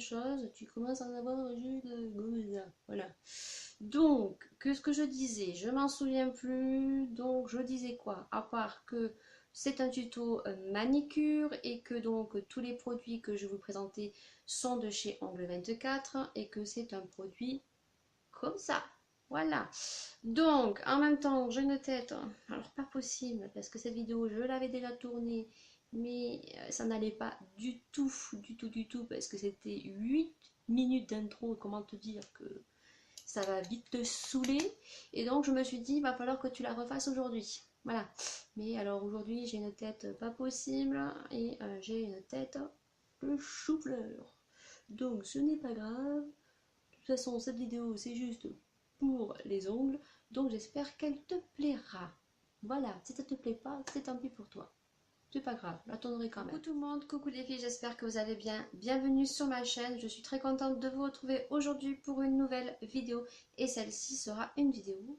choses, tu commences à en avoir voilà. Donc, que ce que je disais, je m'en souviens plus. Donc, je disais quoi? À part que c'est un tuto manicure et que donc tous les produits que je vous présentais sont de chez Ongle 24 et que c'est un produit comme ça. Voilà. Donc, en même temps, j'ai une tête. Alors, pas possible parce que cette vidéo, je l'avais déjà tournée, mais ça n'allait pas du tout, du tout, parce que c'était 8 minutes d'intro. Comment te dire que ça va vite te saouler. Et donc, je me suis dit, il va falloir que tu la refasses aujourd'hui. Voilà. Mais alors, aujourd'hui, j'ai une tête pas possible et j'ai une tête de chou-fleur. Donc, ce n'est pas grave. De toute façon, cette vidéo, c'est juste pour les ongles. Donc, j'espère qu'elle te plaira. Voilà. Si ça te plaît pas, c'est tant pis pour toi. C'est pas grave, la tournerai quand même. Coucou tout le monde, coucou les filles, j'espère que vous allez bien. Bienvenue sur ma chaîne, je suis très contente de vous retrouver aujourd'hui pour une nouvelle vidéo. Et celle-ci sera une vidéo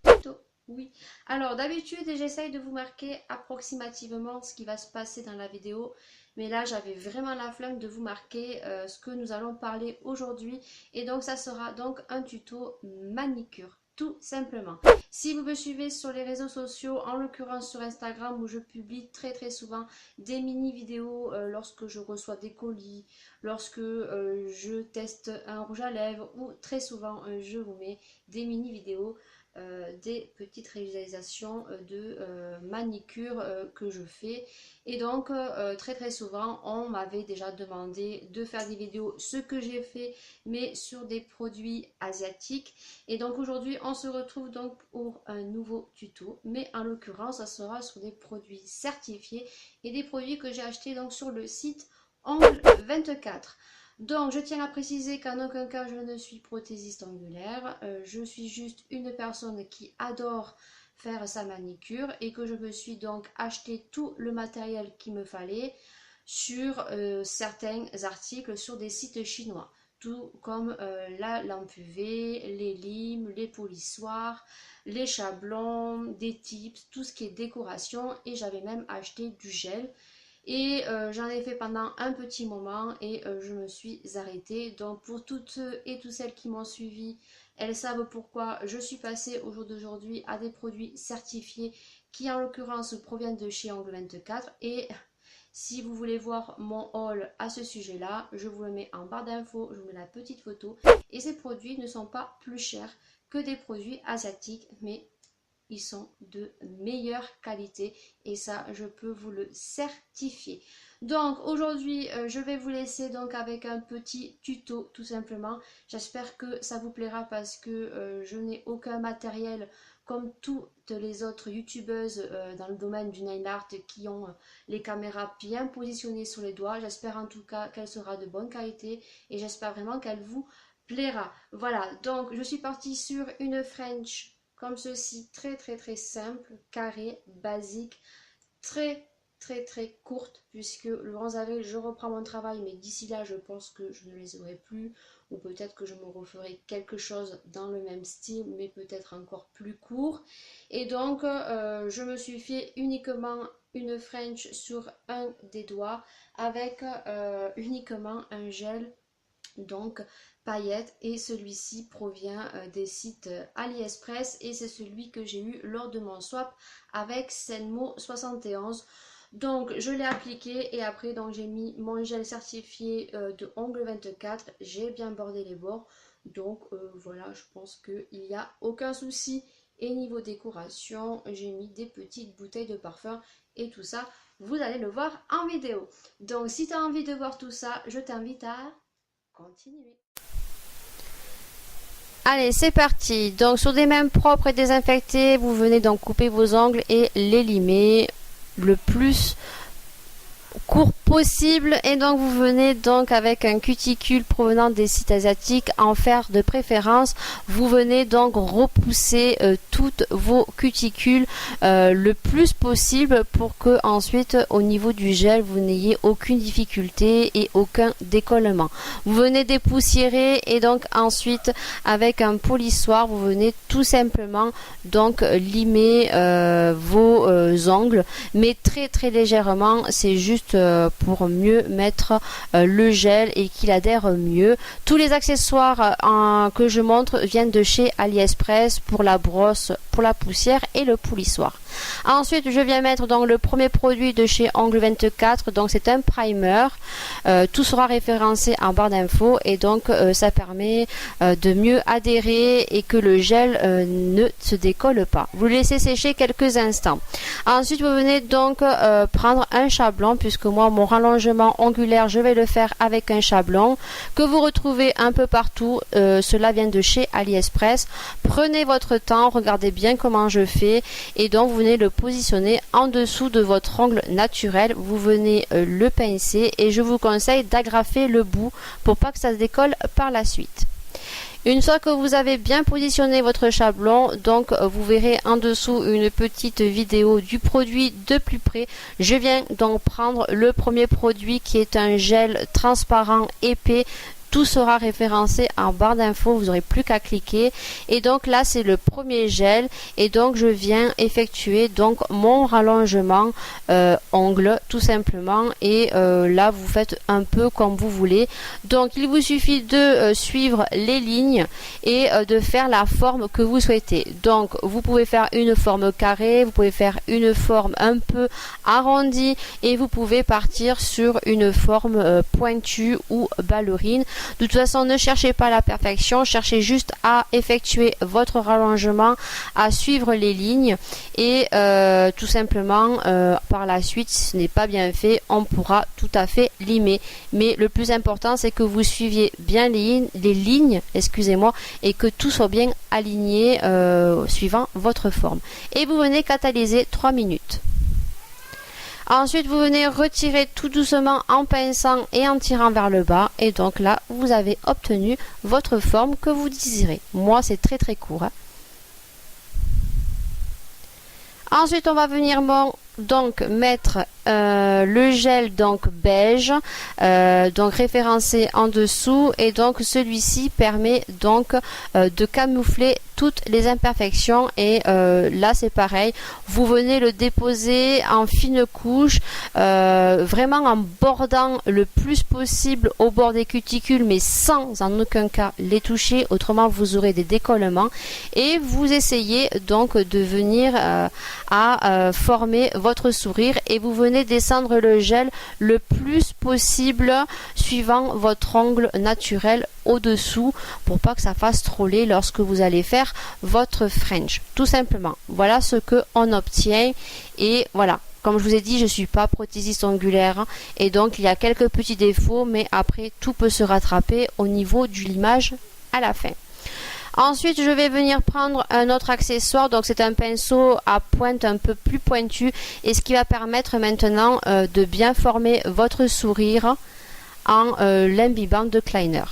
tuto. Oui, alors d'habitude j'essaye de vous marquer approximativement ce qui va se passer dans la vidéo. Mais là j'avais vraiment la flemme de vous marquer ce que nous allons parler aujourd'hui. Et donc ça sera donc un tuto manicure. Tout simplement. Si vous me suivez sur les réseaux sociaux, en l'occurrence sur Instagram où je publie très souvent des mini vidéos lorsque je reçois des colis, lorsque je teste un rouge à lèvres ou très souvent je vous mets des mini vidéos, des petites réalisations de manicure que je fais. Et donc très souvent on m'avait déjà demandé de faire des vidéos, ce que j'ai fait, mais sur des produits asiatiques. Et donc aujourd'hui on se retrouve donc pour un nouveau tuto, mais en l'occurrence ça sera sur des produits certifiés et des produits que j'ai achetés donc sur le site Ongle 24. Donc je tiens à préciser qu'en aucun cas je ne suis prothésiste ongulaire, je suis juste une personne qui adore faire sa manicure et que je me suis donc acheté tout le matériel qu'il me fallait sur certains articles sur des sites chinois, tout comme la lampe UV, les limes, les polissoirs, les chablons, des tips, tout ce qui est décoration. Et j'avais même acheté du gel. Et j'en ai fait pendant un petit moment et je me suis arrêtée. Donc pour toutes ceux et toutes celles qui m'ont suivi, elles savent pourquoi je suis passée au jour d'aujourd'hui à des produits certifiés qui en l'occurrence proviennent de chez Ongle 24. Et si vous voulez voir mon haul à ce sujet-là, je vous le mets en barre d'infos, je vous mets la petite photo. Et ces produits ne sont pas plus chers que des produits asiatiques, mais ils sont de meilleure qualité et ça je peux vous le certifier. Donc aujourd'hui je vais vous laisser donc avec un petit tuto tout simplement. J'espère que ça vous plaira parce que je n'ai aucun matériel comme toutes les autres youtubeuses dans le domaine du nail art qui ont les caméras bien positionnées sur les doigts. J'espère en tout cas qu'elle sera de bonne qualité et j'espère vraiment qu'elle vous plaira. Voilà, donc je suis partie sur une French comme ceci, très simple, carré, basique, très courte, puisque le 11 avril je reprends mon travail, mais d'ici là je pense que je ne les aurai plus, ou peut-être que je me referai quelque chose dans le même style, mais peut-être encore plus court. Et donc je me suis fait uniquement une French sur un des doigts, avec uniquement un gel, donc paillettes, et celui-ci provient des sites AliExpress et c'est celui que j'ai eu lors de mon swap avec Senmo 71. Donc je l'ai appliqué et après donc j'ai mis mon gel certifié de Ongle 24, j'ai bien bordé les bords. Donc voilà, je pense qu'il n'y a aucun souci. Et niveau décoration, j'ai mis des petites bouteilles de parfum et tout ça, vous allez le voir en vidéo. Donc si tu as envie de voir tout ça, je t'invite à continuer. Allez, c'est parti. Donc sur des mains propres et désinfectées, vous venez donc couper vos ongles et les limer le plus court possible. Et donc vous venez donc avec un cuticule provenant des sites asiatiques en fer de préférence. Vous venez donc repousser toutes vos cuticules le plus possible pour que ensuite au niveau du gel vous n'ayez aucune difficulté et aucun décollement. Vous venez dépoussiérer et donc ensuite avec un polissoir vous venez tout simplement donc limer vos ongles, mais très légèrement. C'est juste juste pour mieux mettre le gel et qu'il adhère mieux. Tous les accessoires que je montre viennent de chez AliExpress pour la brosse, pour la poussière et le polissoir. Ensuite, je viens mettre donc le premier produit de chez Angle 24, donc c'est un primer. Tout sera référencé en barre d'infos et donc ça permet de mieux adhérer et que le gel ne se décolle pas. Vous le laissez sécher quelques instants. Ensuite, vous venez donc prendre un chablon, puisque moi mon rallongement ongulaire je vais le faire avec un chablon que vous retrouvez un peu partout. Cela vient de chez AliExpress. Prenez votre temps, regardez bien comment je fais et donc vous venez le positionner en dessous de votre ongle naturel. Vous venez le pincer et je vous conseille d'agrafer le bout pour pas que ça se décolle par la suite. Une fois que vous avez bien positionné votre chablon, donc vous verrez en dessous une petite vidéo du produit de plus près. Je viens donc prendre le premier produit qui est un gel transparent épais. Tout sera référencé en barre d'infos, vous n'aurez plus qu'à cliquer. Et donc là c'est le premier gel et donc je viens effectuer donc mon rallongement ongle tout simplement. Et là vous faites un peu comme vous voulez. Donc il vous suffit de suivre les lignes et de faire la forme que vous souhaitez. Donc vous pouvez faire une forme carrée, vous pouvez faire une forme un peu arrondie et vous pouvez partir sur une forme pointue ou ballerine. De toute façon, ne cherchez pas la perfection, cherchez juste à effectuer votre rallongement, à suivre les lignes et tout simplement par la suite, si ce n'est pas bien fait, on pourra tout à fait limer. Mais le plus important, c'est que vous suiviez bien les lignes, excusez-moi, et que tout soit bien aligné suivant votre forme. Et vous venez catalyser 3 minutes. Ensuite, vous venez retirer tout doucement en pinçant et en tirant vers le bas. Et donc là, vous avez obtenu votre forme que vous désirez. Moi, c'est très très court. Ensuite, on va venir donc mettre le gel donc beige, donc référencé en dessous. Et donc celui-ci permet donc de camoufler toutes les imperfections et là c'est pareil, vous venez le déposer en fine couche, vraiment en bordant le plus possible au bord des cuticules mais sans en aucun cas les toucher, autrement vous aurez des décollements et vous essayez donc de venir à former votre sourire et vous venez descendre le gel le plus possible suivant votre ongle naturel au-dessous pour pas que ça fasse trop laid lorsque vous allez faire votre French, tout simplement. Voilà ce que on obtient et voilà. Comme je vous ai dit, je ne suis pas prothésiste ongulaire et donc il y a quelques petits défauts, mais après tout peut se rattraper au niveau du limage à la fin. Ensuite, je vais venir prendre un autre accessoire, donc c'est un pinceau à pointe un peu plus pointu et ce qui va permettre maintenant de bien former votre sourire en l'imbibant de Kleiner.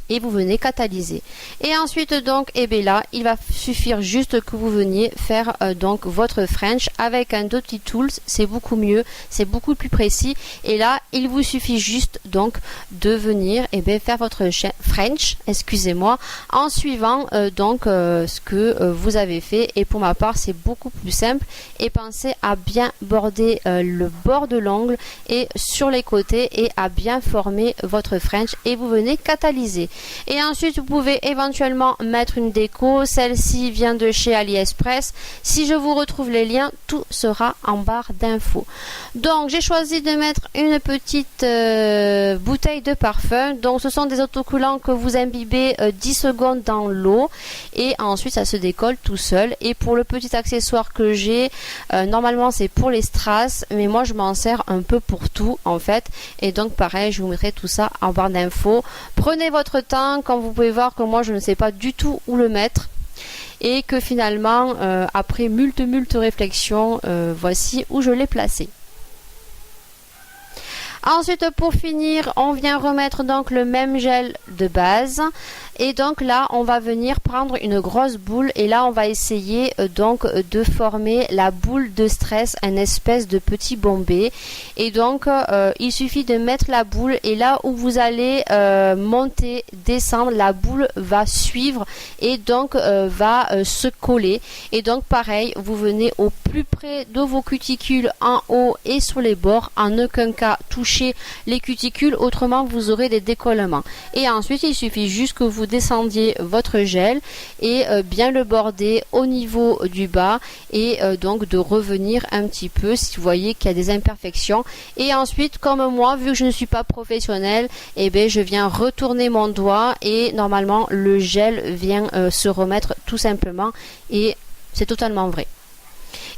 Et vous venez catalyser. Et ensuite donc, et bien là, il va suffire juste que vous veniez faire donc votre French avec un Doty Tools, c'est beaucoup mieux, c'est beaucoup plus précis. Et là, il vous suffit juste donc de venir et bien faire votre French, excusez-moi, en suivant donc ce que vous avez fait. Et pour ma part, c'est beaucoup plus simple. Et pensez à bien border le bord de l'ongle et sur les côtés et à bien former votre French. Et vous venez catalyser. Et ensuite vous pouvez éventuellement mettre une déco, celle-ci vient de chez AliExpress. Si je vous retrouve les liens, tout sera en barre d'infos. Donc j'ai choisi de mettre une petite bouteille de parfum. Donc ce sont des autocollants que vous imbibez 10 secondes dans l'eau et ensuite ça se décolle tout seul. Et pour le petit accessoire que j'ai, normalement c'est pour les strass, mais moi je m'en sers un peu pour tout en fait. Et donc pareil, je vous mettrai tout ça en barre d'infos. Prenez votre temps, comme vous pouvez voir que moi je ne sais pas du tout où le mettre et que finalement après moult réflexions, voici où je l'ai placé. Ensuite, pour finir, on vient remettre donc le même gel de base. Et donc là, on va venir prendre une grosse boule et là, on va essayer donc de former la boule de stress, un espèce de petit bombé. Et donc, il suffit de mettre la boule et là où vous allez monter, descendre, la boule va suivre et donc va se coller. Et donc, pareil, vous venez au plus près de vos cuticules en haut et sur les bords. En aucun cas toucher les cuticules, autrement vous aurez des décollements. Et ensuite, il suffit juste que vous descendiez votre gel et bien le border au niveau du bas et donc de revenir un petit peu si vous voyez qu'il y a des imperfections. Et ensuite, comme moi, vu que je ne suis pas professionnelle, eh bien, je viens retourner mon doigt et normalement le gel vient se remettre tout simplement et c'est totalement vrai.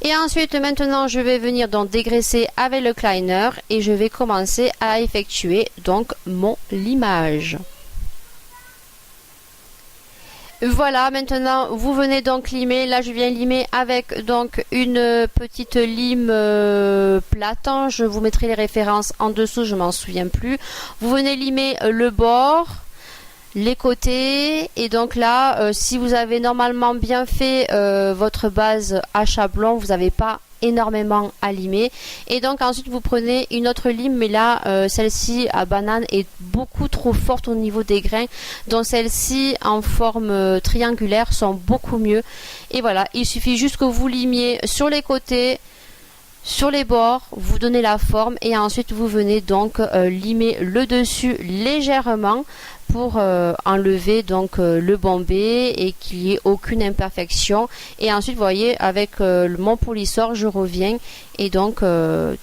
Et ensuite, maintenant, je vais venir donc dégraisser avec le cleaner et je vais commencer à effectuer donc mon limage. Voilà, maintenant vous venez donc limer. Là, je viens limer avec donc une petite lime plate. Je vous mettrai les références en dessous, je m'en souviens plus. Vous venez limer le bord, les côtés et donc là si vous avez normalement bien fait votre base à chablon, vous n'avez pas énormément à limer et donc ensuite vous prenez une autre lime mais là celle-ci à banane est beaucoup trop forte au niveau des grains, donc celles-ci en forme triangulaire sont beaucoup mieux et voilà, il suffit juste que vous limiez sur les côtés, sur les bords, vous donnez la forme et ensuite vous venez donc limer le dessus légèrement pour enlever donc le bombé et qu'il n'y ait aucune imperfection. Et ensuite vous voyez avec mon polisseur je reviens et donc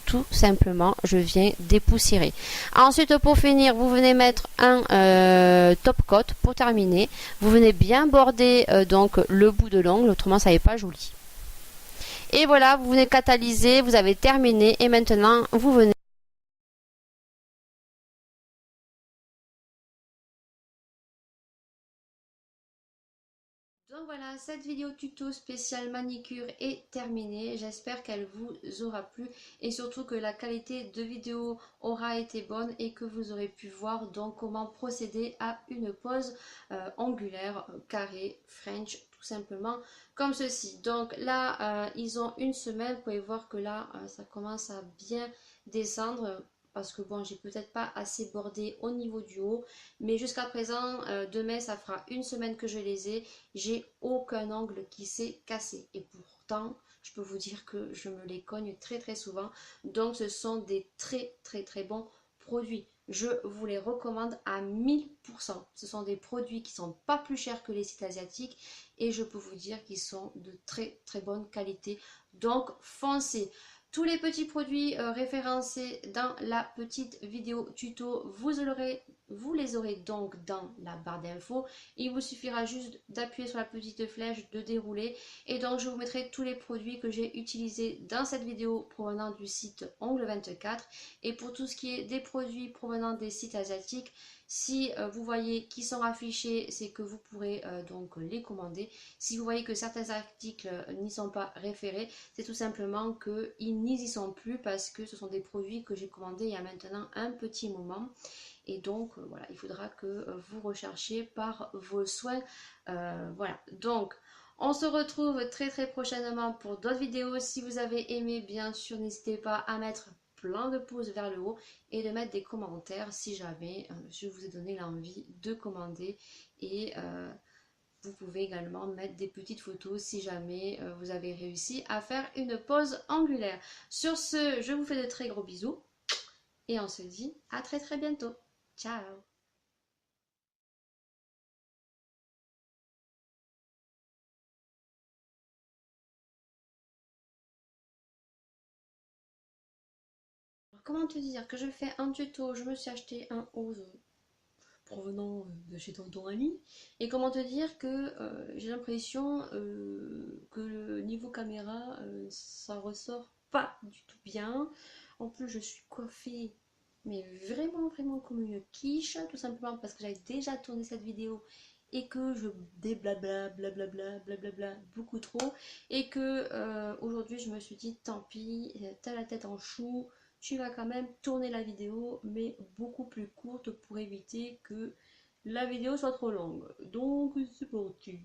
tout simplement je viens dépoussiérer. Ensuite pour finir vous venez mettre un top coat pour terminer. Vous venez bien border donc le bout de l'ongle, autrement ça n'est pas joli. Et voilà, vous venez catalyser, vous avez terminé et maintenant vous venez. Donc voilà, cette vidéo tuto spéciale manicure est terminée. J'espère qu'elle vous aura plu et surtout que la qualité de vidéo aura été bonne et que vous aurez pu voir donc comment procéder à une pose angulaire, carrée, French, tout simplement comme ceci. Donc là, ils ont une semaine. Vous pouvez voir que là, ça commence à bien descendre parce que bon, j'ai peut-être pas assez bordé au niveau du haut, mais jusqu'à présent, demain, ça fera une semaine que je les ai. J'ai aucun angle qui s'est cassé et pourtant je peux vous dire que je me les cogne très souvent, donc ce sont des très bons produits. Je vous les recommande à 1000%. Ce sont des produits qui sont pas plus chers que les sites asiatiques et je peux vous dire qu'ils sont de très bonne qualité, donc foncez. Tous les petits produits référencés dans la petite vidéo tuto, vous les aurez donc dans la barre d'infos. Il vous suffira juste d'appuyer sur la petite flèche, de dérouler. Et donc je vous mettrai tous les produits que j'ai utilisés dans cette vidéo provenant du site Ongle24. Et pour tout ce qui est des produits provenant des sites asiatiques, si vous voyez qu'ils sont affichés, c'est que vous pourrez donc les commander. Si vous voyez que certains articles n'y sont pas référés, c'est tout simplement qu'ils n'y y sont plus parce que ce sont des produits que j'ai commandés il y a maintenant un petit moment. Et donc voilà, il faudra que vous recherchiez par vos soins. Voilà, donc on se retrouve très prochainement pour d'autres vidéos. Si vous avez aimé, bien sûr, n'hésitez pas à mettre plein de pouces vers le haut et de mettre des commentaires si jamais je vous ai donné l'envie de commander. Et vous pouvez également mettre des petites photos si jamais vous avez réussi à faire une pose angulaire. Sur ce, je vous fais de très gros bisous et on se dit à très bientôt. Ciao! Comment te dire que je fais un tuto, je me suis acheté un hose provenant de chez Tonton Ali. Et comment te dire que j'ai l'impression que le niveau caméra, ça ressort pas du tout bien. En plus, je suis coiffée, mais vraiment comme une quiche, tout simplement parce que j'avais déjà tourné cette vidéo et que je blablabla beaucoup trop et que aujourd'hui je me suis dit tant pis, t'as la tête en chou, tu vas quand même tourner la vidéo, mais beaucoup plus courte pour éviter que la vidéo soit trop longue. Donc c'est parti.